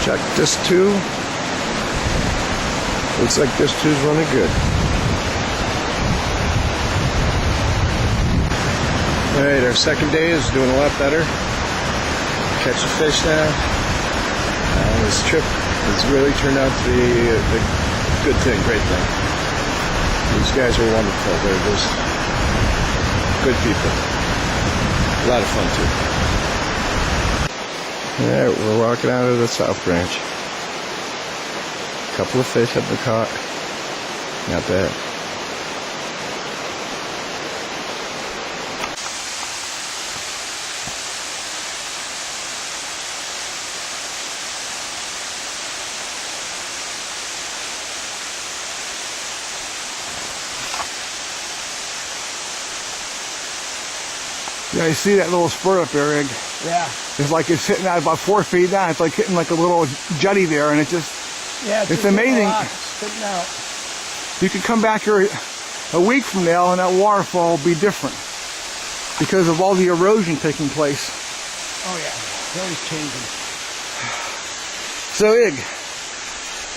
check this too. Looks like this two's running good. Alright, our second day is doing a lot better. Catching fish now. This trip has really turned out to be a good thing, great thing. These guys are wonderful. They're just good people. A lot of fun too. Alright, we're walking out of the South Branch. A couple of fish have been caught. Not bad. Yeah, you see that little spurt up there, Ig? Yeah. It's like it's hitting out about 4 feet down. It's like hitting like a little jetty there, and it just, yeah, it's amazing. Spitting out. You could come back here a week from now and that waterfall will be different because of all the erosion taking place. Oh yeah, it's always changing. So, Ig,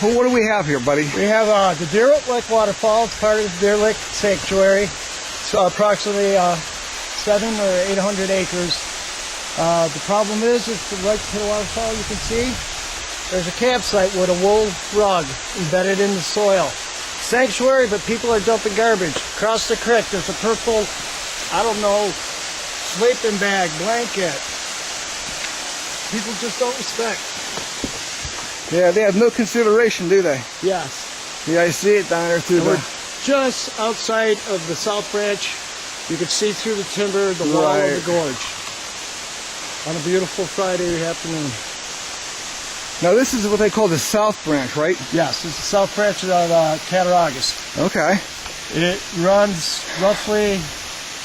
well, what do we have here, buddy? We have the Deer Lake waterfall. It's part of the Deer Lake Sanctuary. It's approximately 700 or 800 acres. The problem is, if you right to the waterfall, you can see there's a campsite with a wool rug embedded in the soil. Sanctuary, but people are dumping garbage. Across the creek, there's a purple, I don't know, sleeping bag, blanket. People just don't respect. Yeah, they have no consideration, do they? Yes. Yeah, I see it down there through And the... we're just outside of the South Branch. You can see through the timber, the wall of the gorge. On a beautiful Friday afternoon. Now this is what they call the South Branch, right? Yes, it's the South Branch of Cattaraugus. Okay. It runs roughly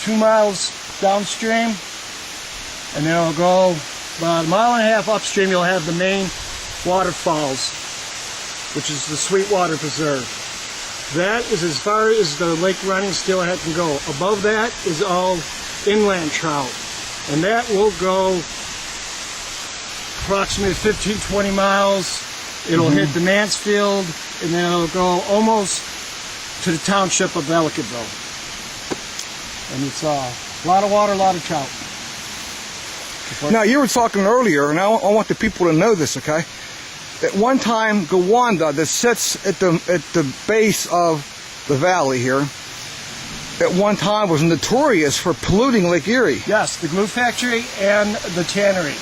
2 miles downstream, and then it'll go about 1.5 miles upstream. You'll have the main waterfalls, which is the Sweetwater Preserve. That is as far as the lake running steelhead can go. Above that is all inland trout, and that will go approximately 15-20 miles. It'll hit the Mansfield, and then it'll go almost to the township of Ellicottville. And it's a lot of water, a lot of trout. Now you were talking earlier, and I want the people to know this, okay? At one time, Gowanda, that sits at the base of the valley here, at one time was notorious for polluting Lake Erie. Yes, the glue factory and the tannery.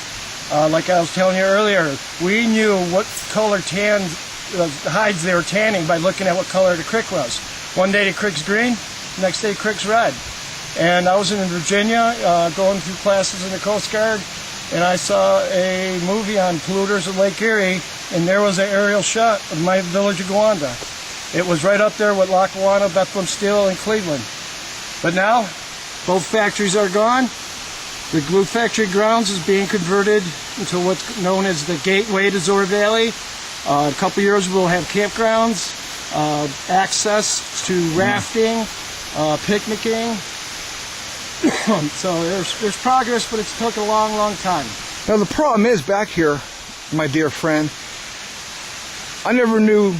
Like I was telling you earlier, we knew what color hides they were tanning by looking at what color the creek was. One day the creek's green, next day the creek's red. And I was in Virginia going through classes in the Coast Guard, and I saw a movie on polluters of Lake Erie, and there was an aerial shot of my village of Gowanda. It was right up there with Lackawanna, Bethlehem Steel, and Cleveland. But now, both factories are gone. The glue factory grounds is being converted into what's known as the gateway to Zoar Valley. A couple years we'll have campgrounds, access to rafting, picnicking. So there's progress, but it's took a long, long time. Now the problem is back here, my dear friend, I never knew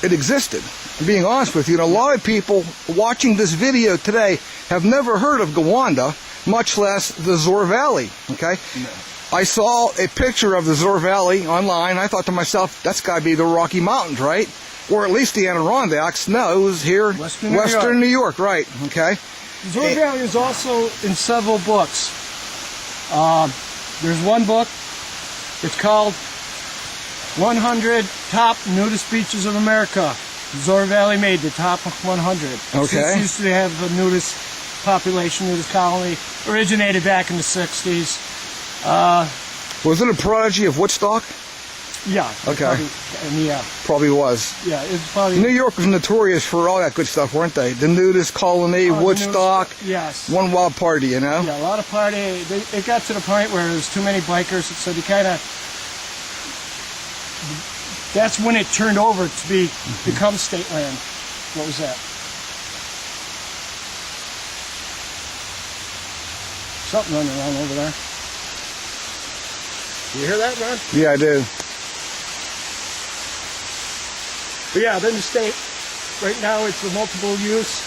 it existed. I'm being honest with you, and a lot of people watching this video today have never heard of Gowanda, much less the Zoar Valley, okay? No. I saw a picture of the Zoar Valley online. I thought to myself, that's got to be the Rocky Mountains, right? Or at least the Adirondacks. No, it was here, Western New York, right, okay? Zoar Valley is also in several books. There's one book, it's called 100 Top Nudist Beaches of America. Zoar Valley made the top 100. Okay. It used to have a nudist population, nudist colony, originated back in the 60s. Was it a prodigy of Woodstock? Yeah. Okay. Probably was. Yeah, it's probably... New York was notorious for all that good stuff, weren't they? The nudist colony, Woodstock. Yes. One wild party, you know? Yeah, a lot of party. It got to the point where there was too many bikers, so they kind of... That's when it turned over to become state land. What was that? Something running around over there. You hear that, Ron? Yeah, I do. But yeah, then the state, right now it's a multiple use.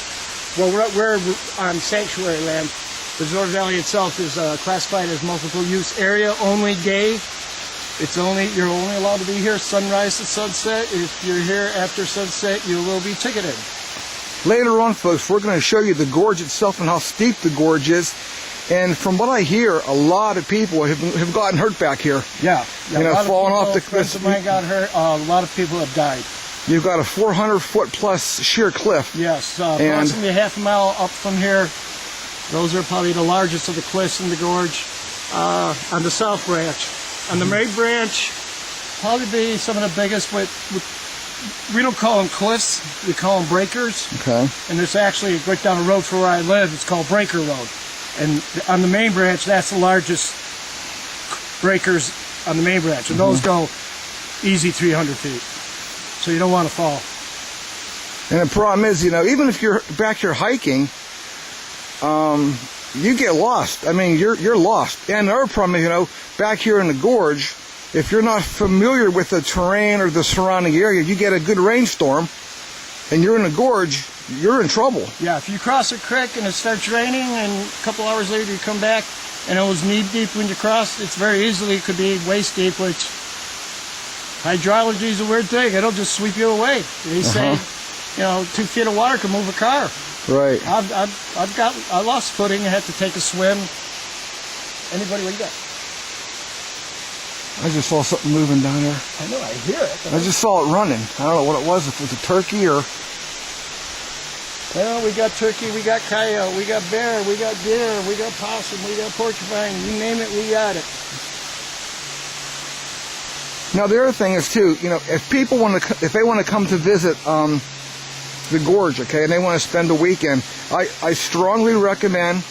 Well, we're on sanctuary land. The Zoar Valley itself is classified as multiple use area, only day. You're only allowed to be here sunrise to sunset. If you're here after sunset, you will be ticketed. Later on, folks, we're going to show you the gorge itself and how steep the gorge is. And from what I hear, a lot of people have gotten hurt back here. Yeah, you know, falling off the cliff. Friends of mine got hurt. A lot of people have died. You've got a 400-foot plus sheer cliff. Yes, approximately half a mile up from here. Those are probably the largest of the cliffs in the gorge on the south branch. On the main branch, probably be some of the biggest. We don't call them cliffs, we call them breakers. Okay. And there's actually, right down the road from where I live, it's called Breaker Road. And on the main branch, that's the largest breakers on the main branch. And those go easy 300 feet. So you don't want to fall. And the problem is, you know, even if you're back here hiking, you get lost. I mean, you're lost. And another problem is, you know, back here in the gorge, if you're not familiar with the terrain or the surrounding area, you get a good rainstorm, and you're in the gorge, you're in trouble. Yeah, if you cross a creek and it starts raining, and a couple hours later you come back, and it was knee deep when you crossed, it's very easily could be waist deep, which hydrology is a weird thing. It'll just sweep you away. They say, you know, 2 feet of water can move a car. Right. I lost footing and had to take a swim. Anybody, what you got? I just saw something moving down there. I know, I hear it. I just saw it running. I don't know what it was, if it was a turkey or... Well, we got turkey, we got coyote, we got bear, we got deer, we got possum, we got porcupine. You name it, we got it. Now the other thing is too, you know, if people if they want to come to visit the gorge, okay, and they want to spend a weekend, I strongly recommend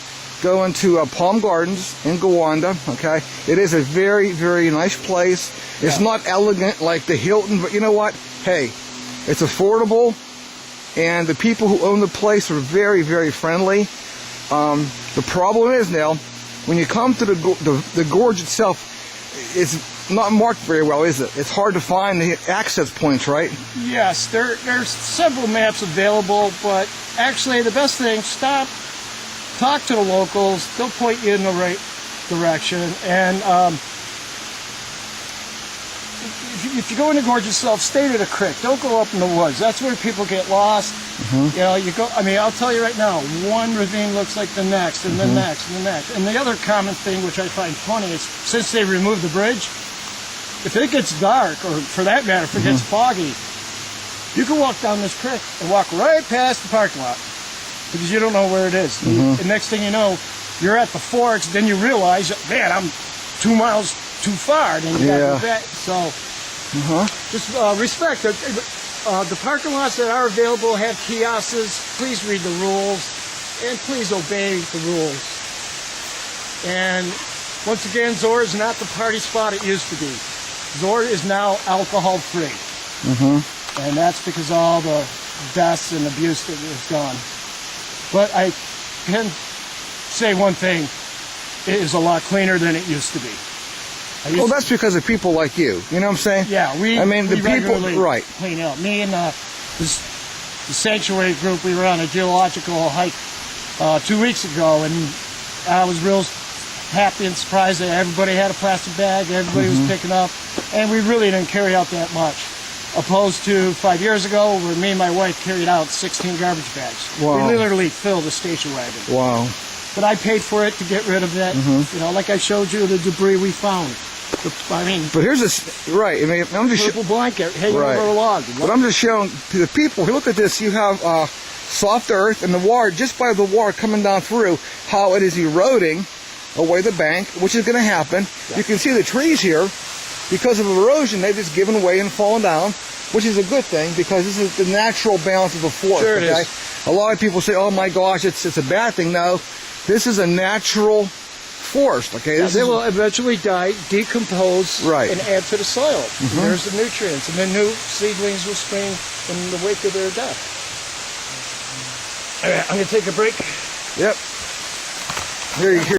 going to Palm Gardens in Gowanda, okay? It is a very, very nice place. It's not elegant like the Hilton, but you know what? Hey, it's affordable, and the people who own the place are very, very friendly. The problem is now, when you come to the gorge itself, it's not marked very well, is it? It's hard to find the access points, right? Yes, there's several maps available, but actually the best thing, stop, talk to the locals, they'll point you in the right direction. And if you go in the gorge yourself, stay to the creek. Don't go up in the woods. That's where people get lost. You know, I'll tell you right now, one ravine looks like the next, and the next, and the next. And the other common thing, which I find funny, is since they removed the bridge, if it gets dark, or for that matter, if it gets foggy, you can walk down this creek and walk right past the parking lot because you don't know where it is. And the next thing you know, you're at the forks, then you realize, man, I'm 2 miles too far, then you gotta go back. So just respect it. The parking lots that are available have kiosks. Please read the rules, and please obey the rules. And once again, Zoar is not the party spot it used to be. Zoar is now alcohol-free. And that's because of all the deaths and abuse that has gone. But I can say one thing, it is a lot cleaner than it used to be. Well, that's because of people like you. You know what I'm saying? Yeah, we people, right? Clean up. Me and the sanctuary group, we were on a geological hike 2 weeks ago, and I was real happy and surprised that everybody had a plastic bag, everybody was picking up, and we really didn't carry out that much. Opposed to 5 years ago, where me and my wife carried out 16 garbage bags. Wow. We literally filled a station wagon. Wow. But I paid for it to get rid of that. You know, like I showed you, the debris we found. But here's this, right? I mean, I'm just purple blanket hanging over a log. But I'm just showing to the people. Look at this. You have soft earth and the water, just by the water coming down through, how it is eroding away the bank, which is going to happen. Yeah. You can see the trees here, because of erosion, they've just given way and fallen down, which is a good thing because this is the natural balance of the forest. Sure it is. A lot of people say, "Oh my gosh, it's a bad thing." No, this is a natural forest. Okay, they will eventually die, decompose, and add to the soil. There's the nutrients, and then new seedlings will spring in the wake of their death. All right, I'm going to take a break. Yep. Here.